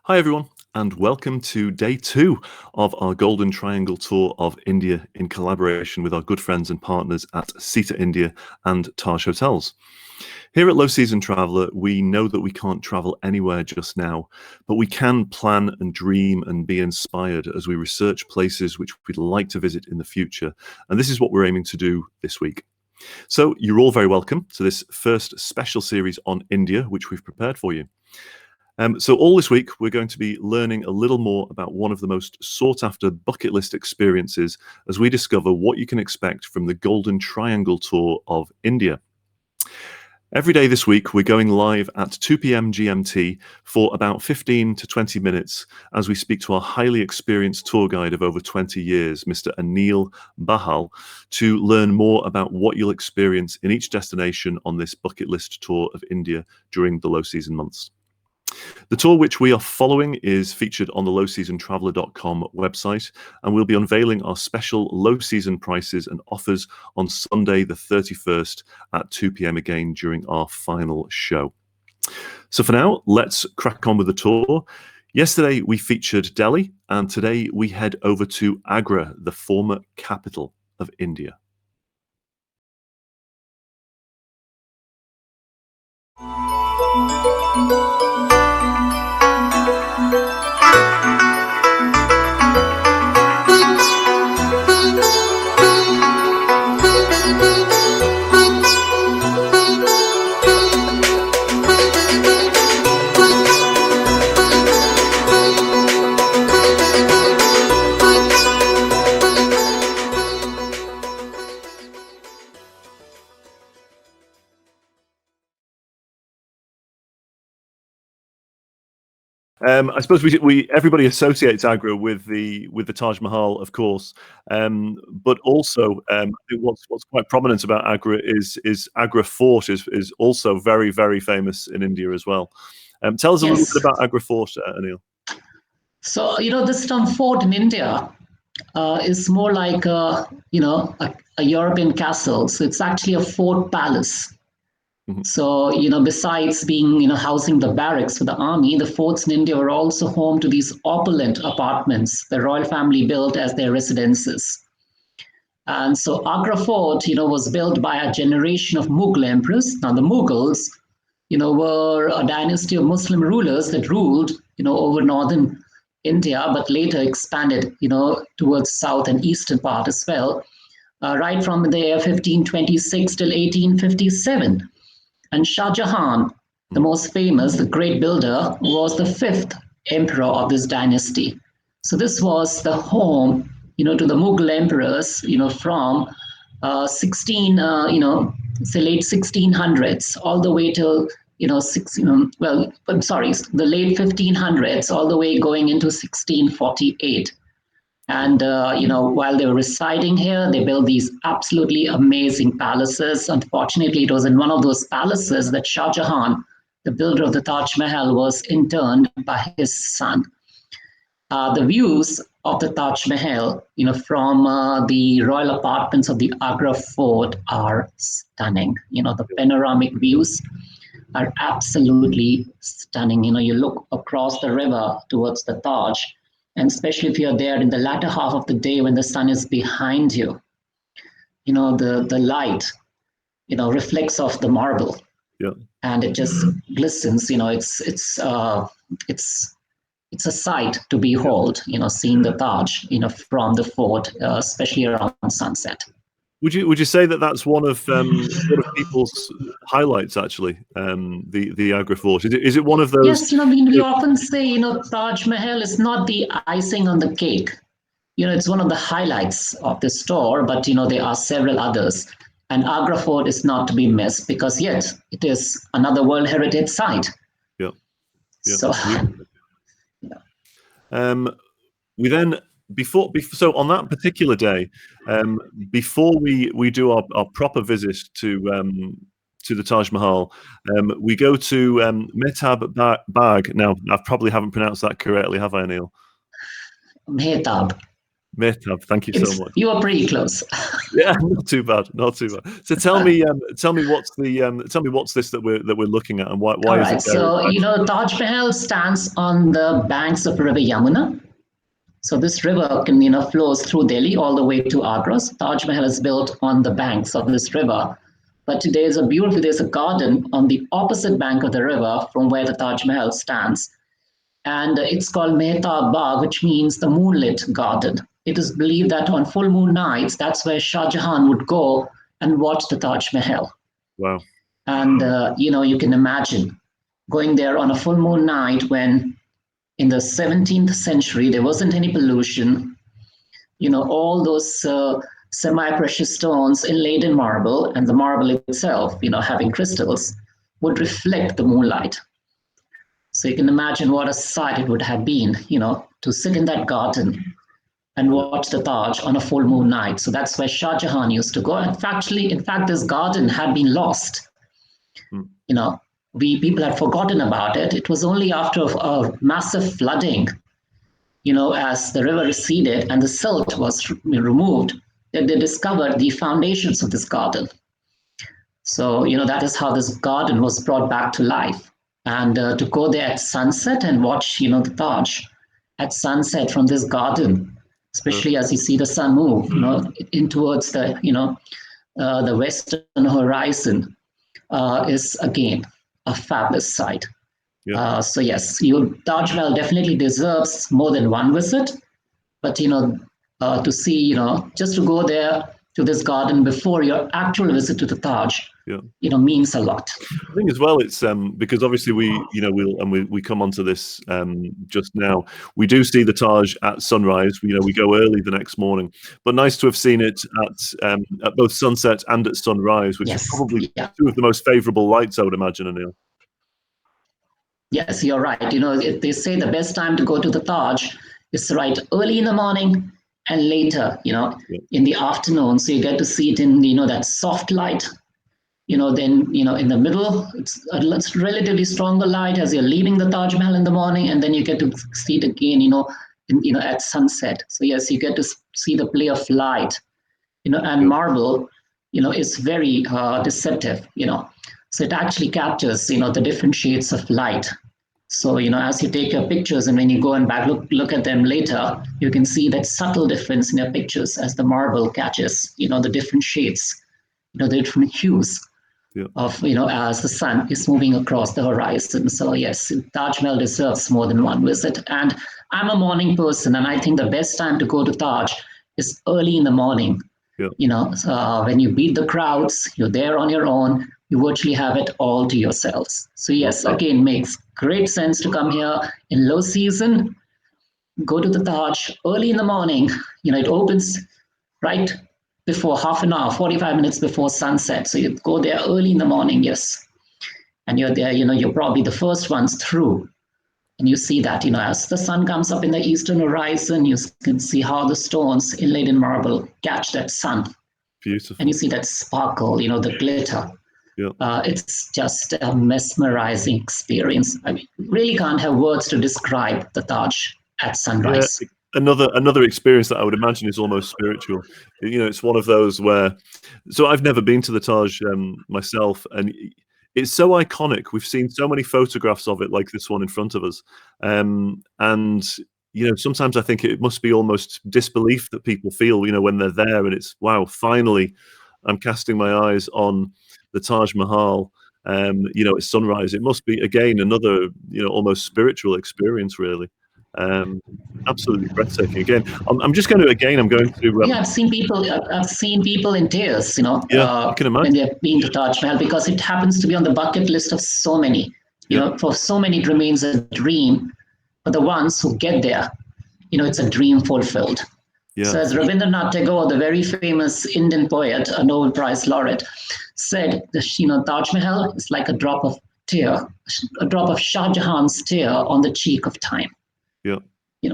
Hi, everyone, and welcome to day 2 of our Golden Triangle tour of India in collaboration with our good friends and partners at Sita India and Taj Hotels. Here at Low Season Traveller, we know that we can't travel anywhere just now, but we can plan and dream and be inspired as we research places which we'd like to visit in the future. And this is what we're aiming to do this week. So you're all very welcome to this first special series on India, which we've prepared for you. So all this week, we're going to be learning a little more about one of the most sought-after bucket list experiences as we discover what you can expect from the Golden Triangle tour of India. Every day this week, we're going live at 2 p.m. GMT for about 15 to 20 minutes as we speak to our highly experienced tour guide of over 20 years, Mr. Anil to learn more about what you'll experience in each destination on this bucket list tour of India during the low season months. The tour which we are following is featured on the lowseasontraveller.com website, and we'll be unveiling our special low season prices and offers on Sunday the 31st at 2 p.m. again during our final show. So for now, let's crack on with the tour. Yesterday we featured Delhi, and today we head over to Agra, the former capital of India. I suppose everybody associates Agra with the Taj Mahal, of course, but also I think what's quite prominent about Agra is Agra Fort is also very, very famous in India as well. Tell us a little bit about Agra Fort, Anil. So this term fort in India is more like a European castle. So it's actually a fort palace. So, besides being, housing the barracks for the army, the forts in India were also home to these opulent apartments the royal family built as their residences. And so Agra Fort, was built by a generation of Mughal emperors. Now, the Mughals, were a dynasty of Muslim rulers that ruled, over northern India, but later expanded, towards south and eastern part as well, right from the year 1526 till 1857. And Shah Jahan, the most famous, the great builder, was the 5th emperor of this dynasty. So this was the home, to the Mughal emperors, from say late 1600s all the way till the late 1500s all the way going into 1648. And, while they were residing here, they built these absolutely amazing palaces. Unfortunately, it was in one of those palaces that Shah Jahan, the builder of the Taj Mahal, was interned by his son. The views of the Taj Mahal, from the royal apartments of the Agra Fort are stunning. The panoramic views are absolutely stunning. You look across the river towards the Taj, and especially if you're there in the latter half of the day when the sun is behind you, the light, reflects off the marble, and it just glistens. It's a sight to behold. Seeing the Taj, from the fort, especially around sunset. Would you say that that's one of people's highlights, actually, the Agra Fort? Is it one of those? Yes, we often say, Taj Mahal is not the icing on the cake. It's one of the highlights of the store, but, there are several others. And Agra Fort is not to be missed because, yes, it is another World Heritage Site. Yeah. So, we then, so on that particular day, before we do our proper visit to the Taj Mahal, we go to Mehtab Bagh. Now, I probably haven't pronounced that correctly, have I, Anil? Mehtab. Mehtab, thank you so much. You are pretty close. Yeah, not too bad, not too bad. So tell me what's this that we're looking at, and why All is right. it there? So, Taj Mahal stands on the banks of River Yamuna. So this river flows through Delhi all the way to Agra. So Taj Mahal is built on the banks of this river. But there's a garden on the opposite bank of the river from where the Taj Mahal stands. And it's called Mehtab Bagh, which means the Moonlit Garden. It is believed that on full moon nights, that's where Shah Jahan would go and watch the Taj Mahal. Wow. And, you can imagine going there on a full moon night when in the 17th century, there wasn't any pollution. All those semi-precious stones inlaid in marble, and the marble itself, having crystals, would reflect the moonlight. So you can imagine what a sight it would have been, to sit in that garden and watch the Taj on a full moon night. So that's where Shah Jahan used to go. And in fact, this garden had been lost. People had forgotten about it. It was only after a massive flooding, as the river receded and the silt was removed, that they discovered the foundations of this garden. So, that is how this garden was brought back to life. And to go there at sunset and watch, the Taj at sunset from this garden, especially as you see the sun move, in towards the western horizon, is again a fabulous sight. So yes, Taj Mahal definitely deserves more than one visit, but to see, just to go there to this garden before your actual visit to the Taj, means a lot. I think as well, it's because obviously we come onto this just now. We do see the Taj at sunrise. We go early the next morning, but nice to have seen it at both sunset and at sunrise, which is probably two of the most favourable lights, I would imagine, Anil. Yes, you're right. They say the best time to go to the Taj is right early in the morning and later, in the afternoon. So you get to see it in, that soft light. Then, in the middle, it's a relatively stronger light as you're leaving the Taj Mahal in the morning, and then you get to see it again, at sunset. So yes, you get to see the play of light, and marble, is very deceptive, So it actually captures, the different shades of light. So, as you take your pictures and when you go and back look at them later, you can see that subtle difference in your pictures as the marble catches, the different shades, the different hues of, as the sun is moving across the horizon. So yes, Taj Mahal deserves more than one visit. And I'm a morning person, and I think the best time to go to Taj is early in the morning. When you beat the crowds, you're there on your own, you virtually have it all to yourselves. So yes, again, makes great sense to come here in low season, go to the Taj early in the morning. It opens right before half an hour, 45 minutes before sunset. So you go there early in the morning, yes. And you're there, you're probably the first ones through. And you see that, as the sun comes up in the eastern horizon, you can see how the stones inlaid in marble catch that sun. Beautiful. And you see that sparkle, the glitter. It's just a mesmerizing experience. I mean, really can't have words to describe the Taj at sunrise. Yeah. Another experience that I would imagine is almost spiritual. It's one of those where, so I've never been to the Taj myself, and it's so iconic. We've seen so many photographs of it, like this one in front of us, and sometimes I think it must be almost disbelief that people feel, when they're there, and it's wow, finally, I'm casting my eyes on the Taj Mahal. At sunrise. It must be again another, almost spiritual experience, really. Absolutely breathtaking. Again, I'm just going to. I'm going to. I've seen people in tears. I can imagine. When they're being to Taj Mahal, because it happens to be on the bucket list of so many. For so many, it remains a dream. For the ones who get there, it's a dream fulfilled. So as Rabindranath Tagore, the very famous Indian poet, a Nobel Prize laureate, said, Taj Mahal is like a drop of Shah Jahan's tear on the cheek of time.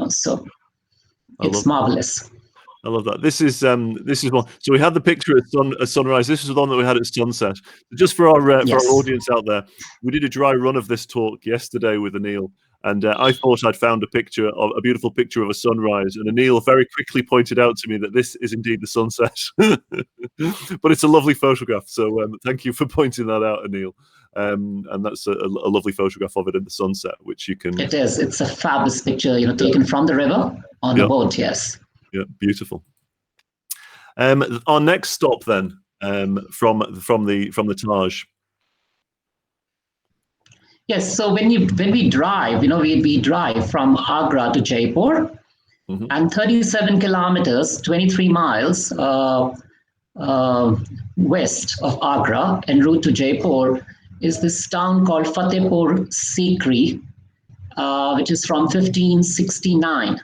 So it's marvelous. I love that. This is one. So we had the picture at sunrise. This is the one that we had at sunset. Just for our audience out there, we did a dry run of this talk yesterday with Anil, And I thought I'd found a beautiful picture of a sunrise, and Anil very quickly pointed out to me that this is indeed the sunset. But it's a lovely photograph, so thank you for pointing that out, Anil. And that's a lovely photograph of it in the sunset, which you can. It is. It's a fabulous picture, taken from the river on a boat. Yes. Yeah, beautiful. Our next stop then, from the Taj. Yes. So when we drive, we drive from Agra to Jaipur, and 37 kilometers, 23 miles west of Agra, en route to Jaipur, is this town called Fatehpur Sikri, which is from 1569.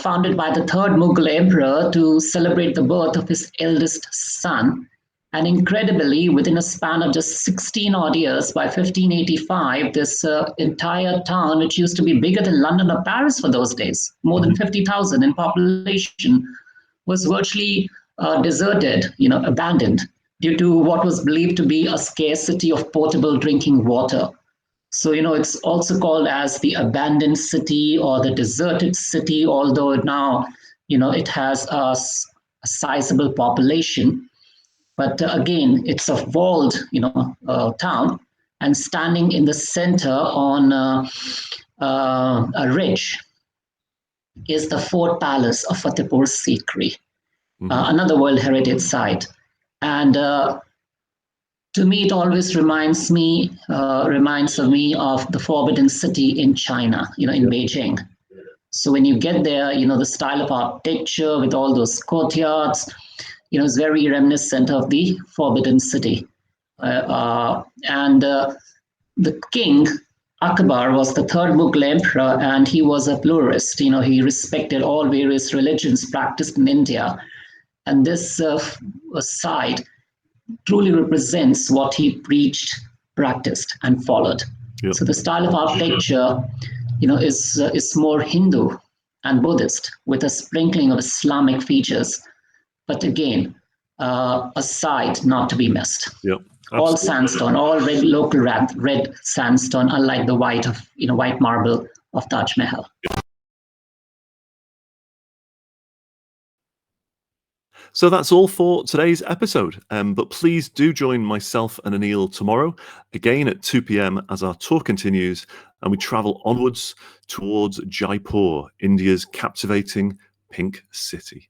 Founded by the third Mughal emperor to celebrate the birth of his eldest son. And incredibly, within a span of just 16 odd years, by 1585, this entire town, which used to be bigger than London or Paris for those days, more than 50,000 in population, was virtually deserted, abandoned, due to what was believed to be a scarcity of potable drinking water. So, it's also called as the abandoned city or the deserted city, although now, it has a sizable population. But again, it's a walled, town, and standing in the center on a ridge is the Fort Palace of Fatehpur Sikri, another World Heritage Site. And to me, it always reminds of me of the Forbidden City in China, in Beijing. So when you get there, the style of architecture with all those courtyards, is very reminiscent of the Forbidden City. And the king, Akbar, was the third Mughal emperor, and he was a pluralist. He respected all various religions practiced in India. And this site truly represents what he preached, practiced, and followed. Yep. So the style of architecture, is more Hindu and Buddhist with a sprinkling of Islamic features. But again, a site not to be missed. Yep. All sandstone, all local red sandstone, unlike the white marble of Taj Mahal. So that's all for today's episode. But please do join myself and Anil tomorrow, again at 2 p.m. as our tour continues and we travel onwards towards Jaipur, India's captivating pink city.